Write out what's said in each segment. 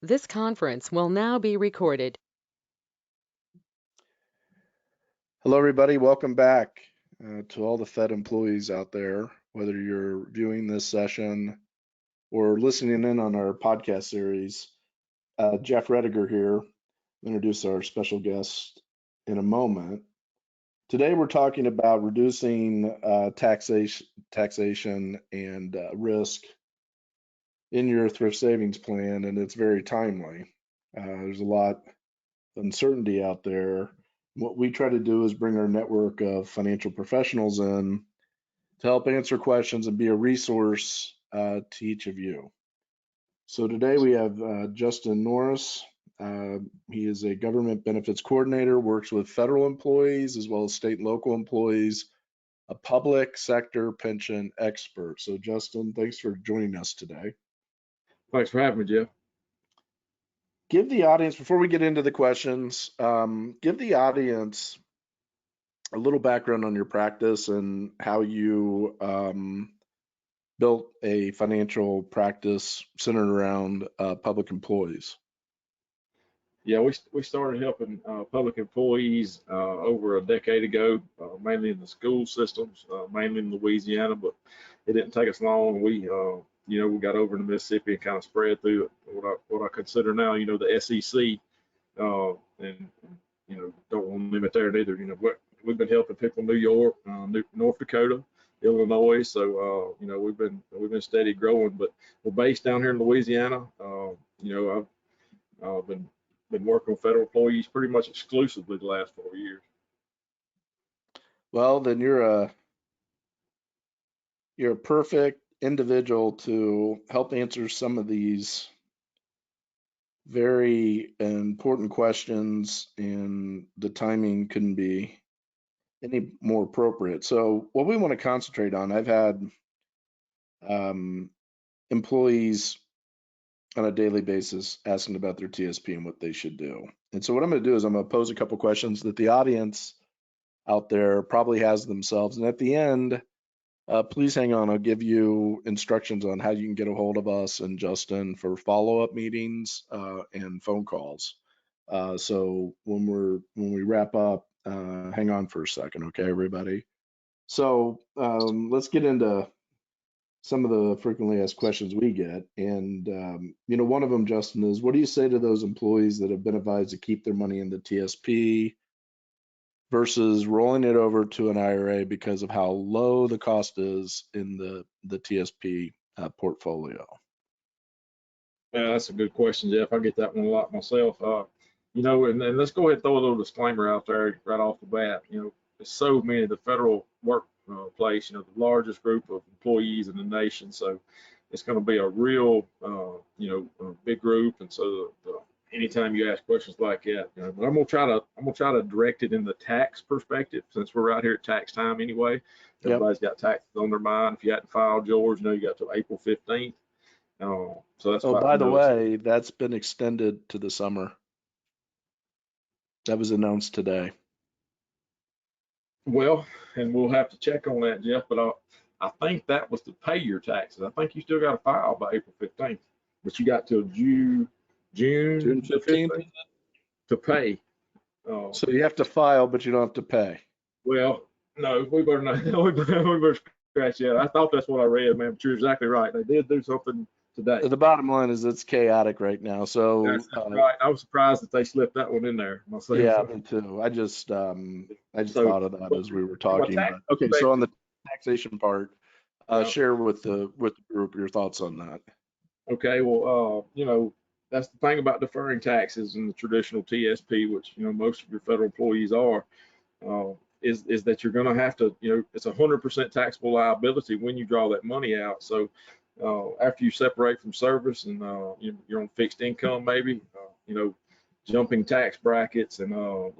This conference will now be recorded. Hello, everybody. Welcome back to all the Fed employees out there, whether you're viewing this session or listening in on our podcast series. Jeff Rediger here. I'll introduce our special guest in a moment. Today, we're talking about reducing taxation and risk in your thrift savings plan, and it's very timely. There's a lot of uncertainty out there. What we try to do is bring our network of financial professionals in to help answer questions and be a resource to each of you. So today we have Justin Norris. He is a government benefits coordinator, works with federal employees as well as state and local employees, a public sector pension expert. So Justin, thanks for joining us today. Thanks for having me, Jeff. Give the audience, before we get into the questions, give the audience a little background on your practice and how you built a financial practice centered around public employees. Yeah, we started helping public employees over a decade ago, mainly in the school systems, mainly in Louisiana, but it didn't take us long. We got over to Mississippi and kind of spread through what I consider now, the SEC, and don't want to limit there either. We've been helping people in New York, North Dakota, Illinois. So we've been steady growing, but we're based down here in Louisiana. I've been working with federal employees pretty much exclusively the last 4 years. Well, then you're a perfect individual to help answer some of these very important questions, and the timing couldn't be any more appropriate. So what we want to concentrate on, I've had employees on a daily basis asking about their TSP and what they should do. And so what I'm going to do is I'm going to pose a couple questions that the audience out there probably has themselves. And at the end, please hang on. I'll give you instructions on how you can get a hold of us and Justin for follow-up meetings and phone calls. So when we wrap up, hang on for a second, okay, everybody? So let's get into some of the frequently asked questions we get. And, one of them, Justin, is what do you say to those employees that have been advised to keep their money in the TSP versus rolling it over to an IRA because of how low the cost is in the TSP portfolio? Yeah, that's a good question, Jeff. I get that one a lot myself. And let's go ahead and throw a little disclaimer out there right off the bat. There's so many of the federal workplace, the largest group of employees in the nation. So it's going to be a real, a big group. And so anytime you ask questions like that, but I'm gonna try to direct it in the tax perspective, since we're out here at tax time anyway. Everybody's got taxes on their mind. If you hadn't filed yours, you got till April 15th. So that's. Oh, by the way, that's been extended to the summer. That was announced today. Well, and we'll have to check on that, Jeff, but I think that was to pay your taxes. I think you still got to file by April 15th, but you got till June 15th to pay. So you have to file, but you don't have to pay. Well, no, we better not. We better scratch that. I thought that's what I read, man, but you're exactly right. They did do something today. The bottom line is it's chaotic right now. So that's right. I was surprised that they slipped that one in there myself. Yeah, me too. I just thought of that as we were talking. Okay, so on the taxation part, share with the group your thoughts on that. Okay, well, that's the thing about deferring taxes in the traditional TSP, which most of your federal employees are, is that you're going to have to, it's 100% taxable liability when you draw that money out. So after you separate from service and you're on fixed income, maybe, jumping tax brackets, and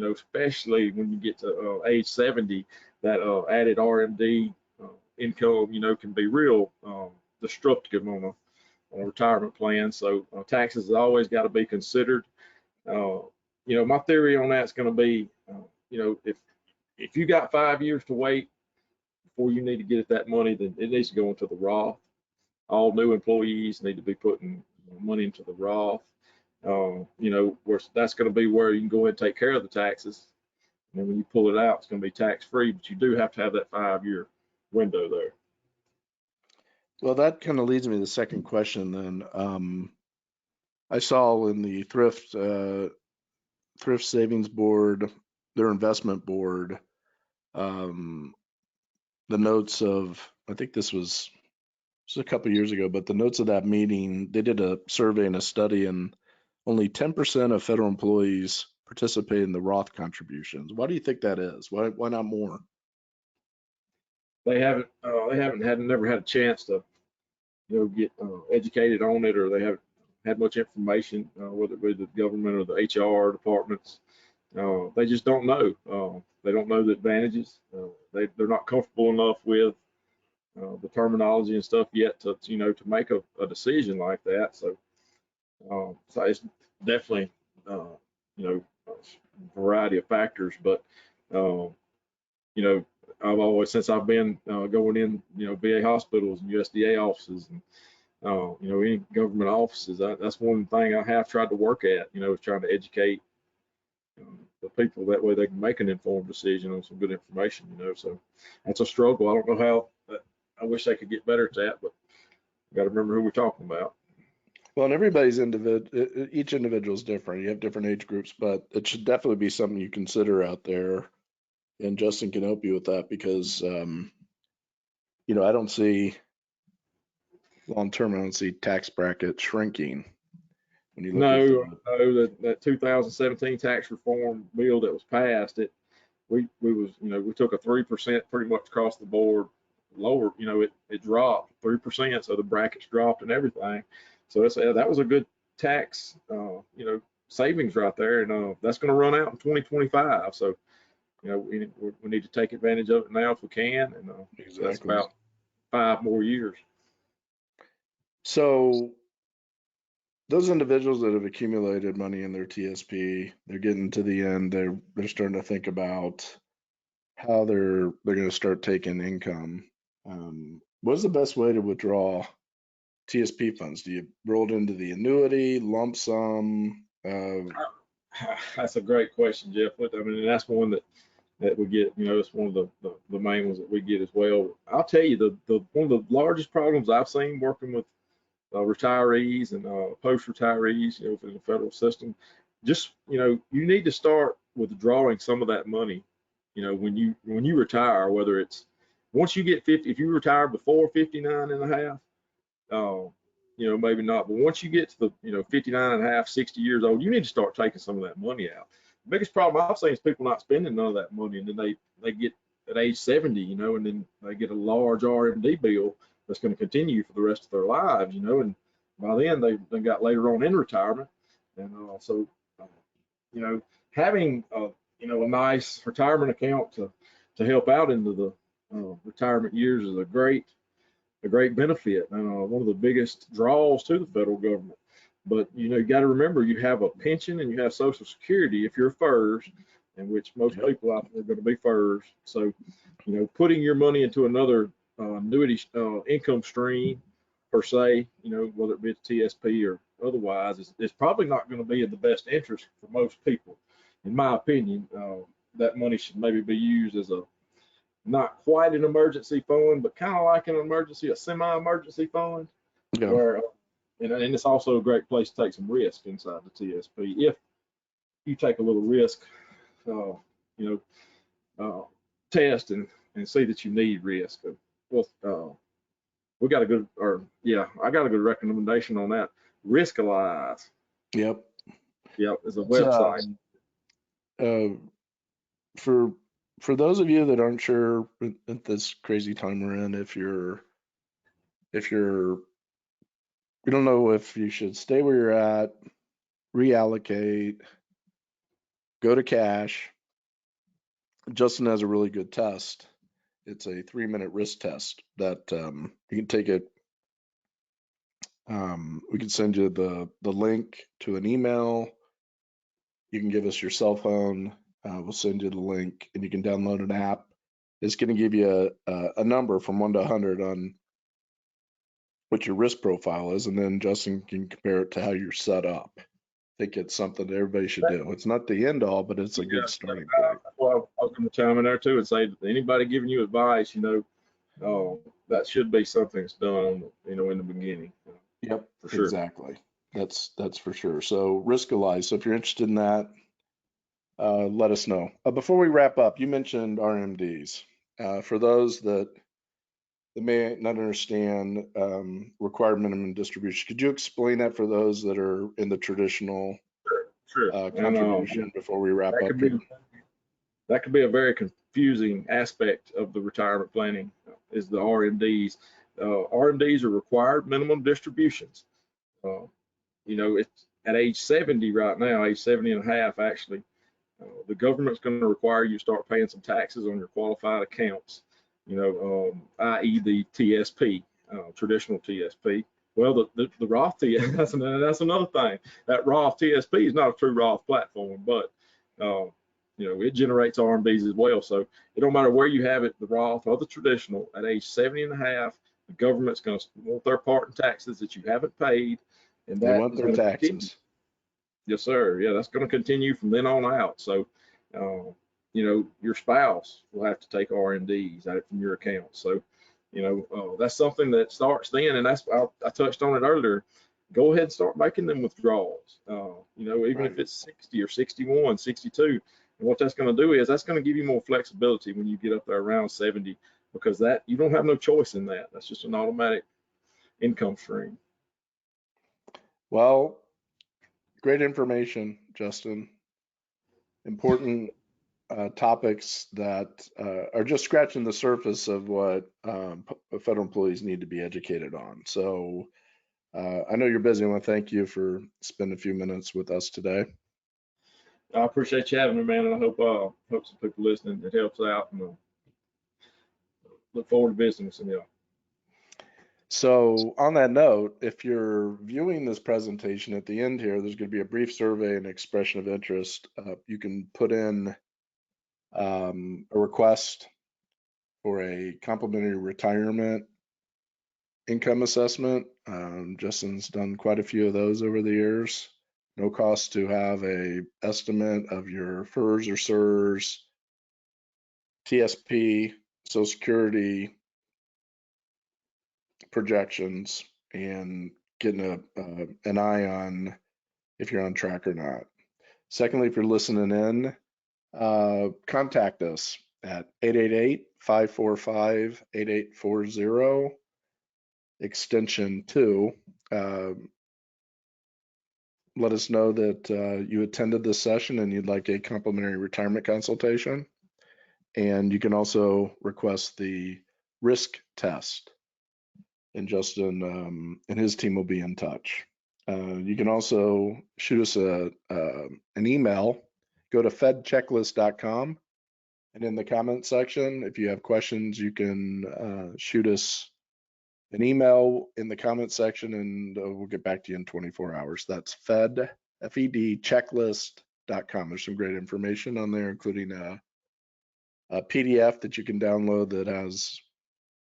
especially when you get to age 70, that added RMD income, can be real destructive on a retirement plan. So taxes has always got to be considered. My theory on that is going to be, if you got 5 years to wait before you need to get at that money, then it needs to go into the Roth. All new employees need to be putting money into the Roth. you know, where that's going to be where you can go ahead and take care of the taxes. And when you pull it out, it's going to be tax free, but you do have to have that 5-year window there. Well, that kind of leads me to the second question then. I saw in the thrift savings board, their investment board, the notes of, I think this was a couple years ago, but the notes of that meeting, they did a survey and a study, and only 10% of federal employees participate in the Roth contributions. Why do you think that is? Why not more? They haven't never had a chance to, you know, get educated on it, or they haven't had much information, whether it be the government or the HR departments. They just don't know. They don't know the advantages. They're not comfortable enough with the terminology and stuff yet to, you know, to make a decision like that. So it's definitely, you know, a variety of factors, but you know, I've always, since I've been going in, you know, VA hospitals and USDA offices and, you know, any government offices, that's one thing I have tried to work at, you know, is trying to educate the people. That way they can make an informed decision on some good information, you know. So that's a struggle. I don't know how, but I wish they could get better at that, but you got to remember who we're talking about. Well, and each individual is different. You have different age groups, but it should definitely be something you consider out there. And Justin can help you with that because, you know, I don't see long term, I don't see tax bracket shrinking. When you look at that 2017 tax reform bill that was passed, we took a 3% pretty much across the board lower, you know, it dropped 3%, so the brackets dropped and everything. So that was a good tax, you know, savings right there, and that's going to run out in 2025. So, you know, we need to take advantage of it now if we can, and exactly. That's about 5 more years. So those individuals that have accumulated money in their TSP, they're getting to the end. They're starting to think about how they're going to start taking income. What's the best way to withdraw TSP funds? Do you roll it into the annuity, lump sum? That's a great question, Jeff. I mean, that's one that we get. You know, it's one of the main ones that we get as well. I'll tell you, the one of the largest problems I've seen working with retirees and post-retirees, you know, in the federal system, just, you know, you need to start withdrawing some of that money, you know, when you retire, whether it's once you get 50, if you retire before 59 and a half, you know, maybe not, but once you get to the, you know, 59 and a half, 60 years old, you need to start taking some of that money out. The biggest problem I've seen is people not spending none of that money, and then they get at age 70, you know, and then they get a large RMD bill that's going to continue for the rest of their lives, you know, and by then they got later on in retirement. And so, you know, having, you know, a nice retirement account to help out into the retirement years is a great benefit and one of the biggest draws to the federal government. But, you know, you got to remember you have a pension and you have Social Security if you're FERS, in which most people out there are going to be FERS. So, you know, putting your money into another annuity income stream per se, you know, whether it be TSP or otherwise, is probably not going to be in the best interest for most people. In my opinion, that money should maybe be used as a not quite an emergency fund, but kind of like a semi-emergency fund, Yeah. where, and it's also a great place to take some risk inside the TSP. If you take a little risk, you know, test and see that you need risk. Well, I got a good recommendation on that. Riskalyze. Yep. Yep, is a website. For those of you that aren't sure at this crazy time we're in, if you don't know if you should stay where you're at, reallocate, go to cash, Justin has a really good test. It's a 3-minute risk test that you can take it. We can send you the link to an email. You can give us your cell phone. We'll send you the link, and you can download an app. It's going to give you a number from 1 to 100 on what your risk profile is, and then Justin can compare it to how you're set up. think it's something that everybody should do. It's not the end all, but it's a good starting point. Well, I was going to chime in there too and say that anybody giving you advice, that should be something that's done, in the beginning. Yep, For sure. exactly. That's for sure. So Riskalyze. So if you're interested in that, let us know. Before we wrap up, you mentioned RMDs. For those that may not understand required minimum distribution, could you explain that for those that are in the traditional Sure. contribution before we wrap up here? That could be a very confusing aspect of the retirement planning is the RMDs. RMDs are required minimum distributions. It's at age 70 right now, age 70 and a half actually, the government's going to require you to start paying some taxes on your qualified accounts, i.e. the TSP, traditional TSP. Well, the Roth TSP, that's another thing. That Roth TSP is not a true Roth platform, but it generates RMDs as well. So it don't matter where you have it, the Roth or the traditional, at age 70 and a half, the government's going to want their part in taxes that you haven't paid. And they want their taxes. Continue. Yes, sir. Yeah, that's going to continue from then on out. So, your spouse will have to take RMDs out from your account. So, that's something that starts then. And I touched on it earlier. Go ahead and start making them withdrawals. Even if it's 60 or 61, 62. And what that's going to do is that's going to give you more flexibility when you get up there around 70, because that you don't have no choice in that. That's just an automatic income stream. Well, great information, Justin. Important topics that are just scratching the surface of what federal employees need to be educated on. So I know you're busy. I want to thank you for spending a few minutes with us today. I appreciate you having me, man, and I hope some people listening, it helps out, and look forward to visiting with some of y'all. So on that note, if you're viewing this presentation at the end here, there's going to be a brief survey and expression of interest. You can put in a request for a complimentary retirement income assessment. Justin's done quite a few of those over the years. No cost to have a estimate of your FERS or CSRS, TSP, Social Security projections, and getting an eye on if you're on track or not. Secondly, if you're listening in, contact us at 888-545-8840, extension 2. Let us know that you attended this session and you'd like a complimentary retirement consultation. And you can also request the risk test. And Justin and his team will be in touch. You can also shoot us an email. Go to fedchecklist.com, and in the comment section, if you have questions, you can shoot us an email in the comment section, and we'll get back to you in 24 hours. That's fedchecklist.com. There's some great information on there, including a PDF that you can download that has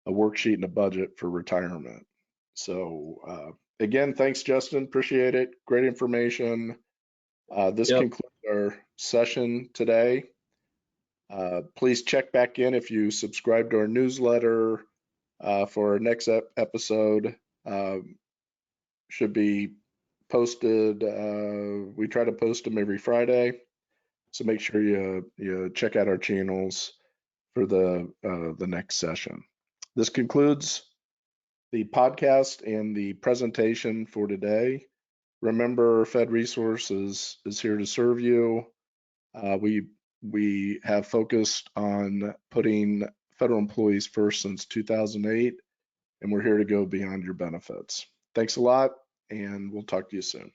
a worksheet and a budget for retirement. So again, thanks, Justin. Appreciate it. Great information. This concludes our session today. Please check back in if you subscribe to our newsletter for our next episode. Should be posted. We try to post them every Friday, so make sure you check out our channels for the next session. This concludes the podcast and the presentation for today. Remember, Fed Resources is here to serve you. We have focused on putting federal employees first since 2008, and we're here to go beyond your benefits. Thanks a lot, and we'll talk to you soon.